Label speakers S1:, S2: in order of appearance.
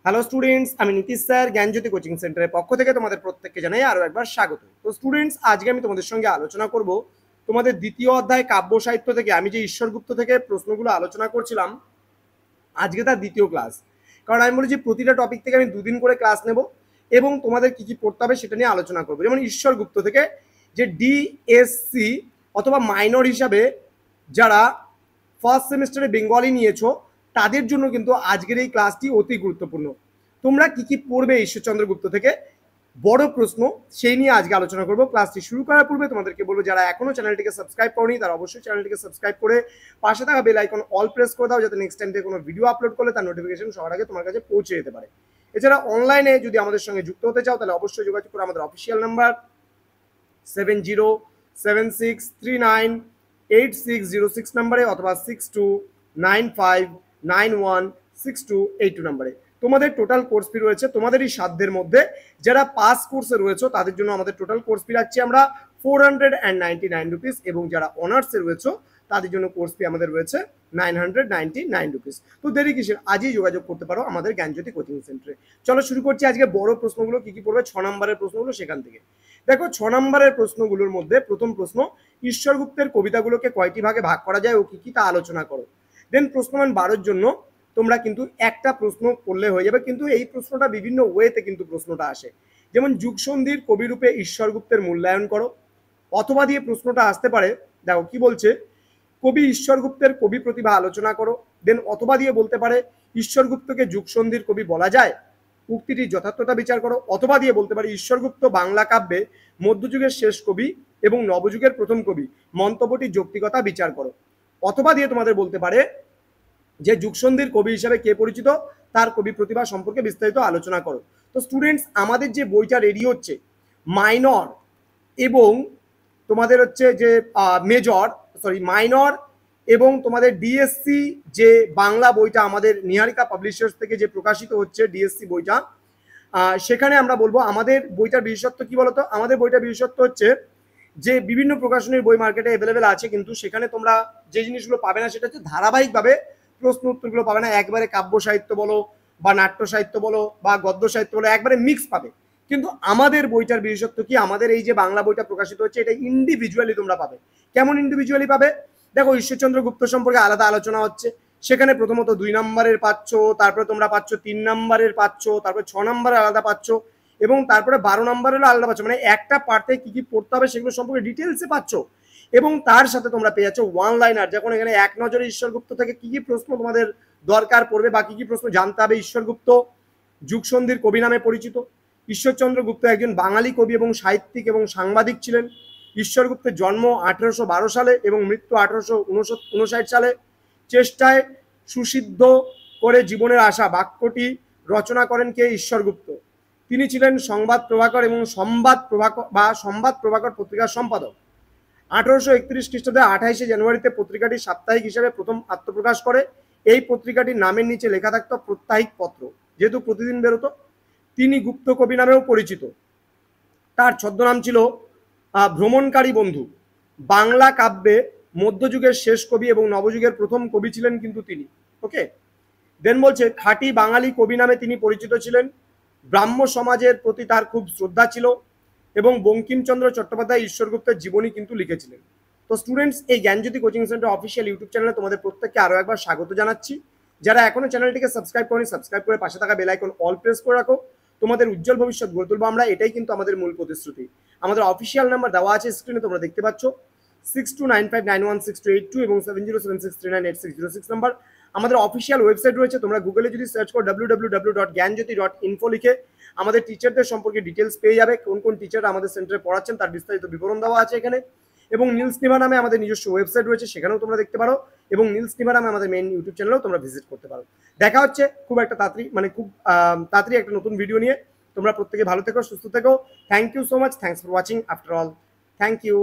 S1: Hello students, আমি Nitish sir জ্ঞানজ্যোতি coaching সেন্টারের পক্ষ থেকে তোমাদের প্রত্যেককে জানাই আরো একবার স্বাগত। তো স্টুডেন্টস, আজকে আমি তোমাদের সঙ্গে আলোচনা করব তোমাদের দ্বিতীয় অধ্যায় কাব্য সাহিত্য থেকে আমি যে ঈশ্বরগুপ্ত থেকে প্রশ্নগুলো আলোচনা করছিলাম, আজকে তার দ্বিতীয় ক্লাস। কারণ আমি বলেছি প্রতিটা টপিক থেকে আমি দুদিন করে ক্লাস নেব এবং তোমাদের কি কি পড়তে হবে সেটা নিয়ে আলোচনা করবো। যেমন ঈশ্বরগুপ্ত থেকে যে ডিএসসি অথবা মাইনর হিসাবে যারা ফার্স্ট সেমিস্টারে বেঙ্গলি নিয়েছো তাদের জন্য কিন্তু আজকের এই ক্লাসটি অতি গুরুত্বপূর্ণ। তোমরা কি কি পড়বে ঈশ্বরচন্দ্র গুপ্ত থেকে বড় প্রশ্ন সেই নিয়ে আজকে আলোচনা করবো। ক্লাসটি শুরু করার পূর্বে তোমাদেরকে বলবো, যারা এখনো চ্যানেলটিকে সাবস্ক্রাইব করনি তারা অবশ্যই চ্যানেলটিকে সাবস্ক্রাইব করে পাশে থাকা বেল আইকন অল প্রেস করে দাও, যাতে নেক্সট টাইম থেকে কোনো ভিডিও আপলোড করলে তার নোটিফিকেশন সবার আগে তোমার কাছে পৌঁছে যেতে পারে। এছাড়া অনলাইনে যদি আমাদের সঙ্গে যুক্ত হতে চাও তাহলে অবশ্যই যোগাযোগ করে আমাদের অফিসিয়াল নাম্বার 7076398606 নাম্বারে অথবা 6295916282 নাম্বারে। তোমাদের টোটাল কোর্স ফি রয়েছে তোমাদেরই সাধ্যের মধ্যে। যারা পাস কোর্সে রয়েছে তাদের জন্য আমাদের টোটাল কোর্স ফি রাখছি আমরা 499 রুপিস, এবং যারা অনার্সে রয়েছে তাদের জন্য কোর্স ফি আমাদের রয়েছে 999 রুপিস। তো দেরি কিসের, আজই যোগাযোগ করতে পারো আমাদের জ্ঞানজ্যোতি কোচিং সেন্টারে। চলো শুরু করছি আজকে বড় প্রশ্নগুলো কি কি পড়বে, 6 নম্বরের প্রশ্নগুলো সেখান থেকে। দেখো 6 নম্বরের প্রশ্নগুলোর মধ্যে প্রথম প্রশ্ন, ঈশ্বরগুপ্তের কবিতাগুলোকে কয়টি ভাগে ভাগ করা যায় ও কি কি তা আলোচনা করো। দেন প্রশ্নমান 12-র জন্য তোমরা কিন্তু একটা প্রশ্ন করলে হয়ে যাবে, কিন্তু এই প্রশ্নটা বিভিন্ন ওয়েতে কিন্তু প্রশ্নটা আসে। যেমন যুগসন্ধির কবিরূপে ঈশ্বরগুপ্তের মূল্যায়ন করো, অথবা দিয়ে প্রশ্নটা আসতে পারে। দেখো কি বলছে, কবি ঈশ্বরগুপ্তের কবি প্রতিভা আলোচনা করো। দেন অথবা দিয়ে বলতে পারে ঈশ্বরগুপ্তকে যুগসন্ধির কবি বলা যায়, উক্তিটির যথার্থতা বিচার করো। অথবা দিয়ে বলতে পারে ঈশ্বরগুপ্ত বাংলা কাব্যে মধ্যযুগের শেষ কবি এবং নবযুগের প্রথম কবি, মন্তব্যটির যৌক্তিকতা বিচার করো। অথবা দিয়ে তোমাদের বলতে পারে যে যুগসন্ধির কবি হিসাবে কে পরিচিত, তার কবি প্রতিভা সম্পর্কে বিস্তারিত আলোচনা করো। তো স্টুডেন্টস, আমাদের যে বইটা রেডি হচ্ছে মাইনর এবং তোমাদের হচ্ছে যে মাইনর এবং তোমাদের ডিএসসি যে বাংলা বইটা আমাদের নিহারিকা পাবলিশার্স থেকে যে প্রকাশিত হচ্ছে ডিএসসি বইটা, সেখানে আমরা বলবো আমাদের বইটার বিশেষত্ব কি বলতো। আমাদের বইটার বিশেষত্ব হচ্ছে যে বিভিন্ন প্রকাশনীর বই মার্কেটে অ্যাভেলেবেল আছে, কিন্তু সেখানে তোমরা যে জিনিসগুলো পাবে না সেটা হচ্ছে ধারাবাহিকভাবে প্রশ্ন উত্তরগুলো পাবে না। একবারে কাব্য সাহিত্য বলো বা নাট্য সাহিত্য বলো বা গদ্য সাহিত্য বলো, একবারে মিক্স পাবে। কিন্তু আমাদের বইটার বিশেষত্ব কি, আমাদের এই যে বাংলা বইটা প্রকাশিত হচ্ছে এটা ইন্ডিভিজুয়ালি তোমরা পাবে। কেমন ইন্ডিভিজুয়ালি পাবে? দেখো ঈশ্বরচন্দ্র গুপ্ত সম্পর্কে আলাদা আলোচনা হচ্ছে, সেখানে প্রথমত 2 নম্বরের পাচ্ছ, তারপরে তোমরা পাচ্ছ 3 নম্বরের পাচ্ছ, তারপরে 6 নম্বরের আলাদা পাচ্ছ, এবং তারপরে 12 নম্বরেরও আলাদা পাচ্ছ। মানে একটা পার্টে কি কি পড়তে হবে সেগুলো সম্পর্কে ডিটেলসে পাচ্ছ। এবং তার সাথে তোমরা পেয়ে যাচ্ছ ওয়ান লাইনার, যখন এখানে এক নজরে ঈশ্বরগুপ্ত থেকে কি কি প্রশ্ন তোমাদের দরকার পড়বে বা কি কি প্রশ্ন জানতে হবে। ঈশ্বরগুপ্ত যুগসন্ধির কবি নামে পরিচিত। ঈশ্বরচন্দ্র গুপ্ত একজন বাঙালি কবি এবং সাহিত্যিক এবং সাংবাদিক ছিলেন। ঈশ্বরগুপ্তের জন্ম 1812 সালে এবং মৃত্যু 1859 সালে। চেষ্টায় সুসিদ্ধ করে জীবনের আশা বাক্যটি রচনা করেন কে? ঈশ্বরগুপ্ত। তিনি ছিলেন সংবাদ প্রভাকর এবং সংবাদ প্রভাকর পত্রিকার সম্পাদক। 1831 খ্রিস্টাব্দে 28 জানুয়ারিতে পত্রিকাটি সাপ্তাহিক হিসেবে প্রথম আত্মপ্রকাশ করে। এই পত্রিকাটির নামের নিচে লেখা থাকতো প্রত্যাহিক পত্র, যেহেতু প্রতিদিন বেরোতো। তিনি গুপ্ত কবি নামেও পরিচিত। তার ছদ্মনাম ছিল ভ্রমণকারী বন্ধু। বাংলা কাব্যে মধ্যযুগের শেষ কবি এবং নবযুগের প্রথম কবি ছিলেন কিন্তু তিনি। ওকে, দেন বলছে খাঁটি বাঙালি কবি নামে তিনি পরিচিত ছিলেন। ব্রাহ্ম সমাজের প্রতি তার খুব শ্রদ্ধা ছিল এবং বঙ্কিমচন্দ্র চট্টোপাধ্যায় ঈশ্বরগুপ্তের জীবনী কিন্তু লিখেছিলেন। তো স্টুডেন্টস, এই জ্ঞানজ্যোতি কোচিং সেন্টার অফিসিয়াল ইউটিউব চ্যানেলে তোমাদের প্রত্যেককে আরও একবার স্বাগত জানাচ্ছি। যারা এখনো চ্যানেলটিকে সাবস্ক্রাইব করনি, সাবস্ক্রাইব করে পাশে থাকা বেল আইকন অল প্রেস করে রাখো। তোমাদের উজ্জ্বল ভবিষ্যৎ গড়ে তুলবো আমরা, এটাই কিন্তু আমাদের মূল প্রতিশ্রুতি। আমাদের অফিসিয়াল নাম্বার দেওয়া আছে স্ক্রিনে, তোমরা দেখতে পাচ্ছ 6295916282 এবং 7076398606 নাম্বার। আমাদের অফিসিয়াল ওয়েবসাইট রয়েছে, তোমরা গুগলে যদি সার্চ করো www.জ্ঞানজ্যোতি.info লিখে আমাদের টিচারদের সম্পর্কে ডিটেলস পেয়ে যাবে। কোন কোন টিচার আমাদের সেন্টারে পড়াচ্ছেন তার বিস্তারিত বিবরণ দেওয়া আছে এখানে। এবং নীলস নিভা নামে আমাদের নিজস্ব ওয়েবসাইট রয়েছে, সেখানেও তোমরা দেখতে পারো। এবং নীলস নিভা নামে আমাদের মেইন ইউটিউব চ্যানেলেও তোমরা ভিজিট করতে পারো। দেখা হচ্ছে খুব তাড়াতাড়ি একটা নতুন ভিডিও নিয়ে। তোমরা প্রত্যেকে ভালো থেকো, সুস্থ থেকো। Thank you so much, thanks for watching after all. Thank you.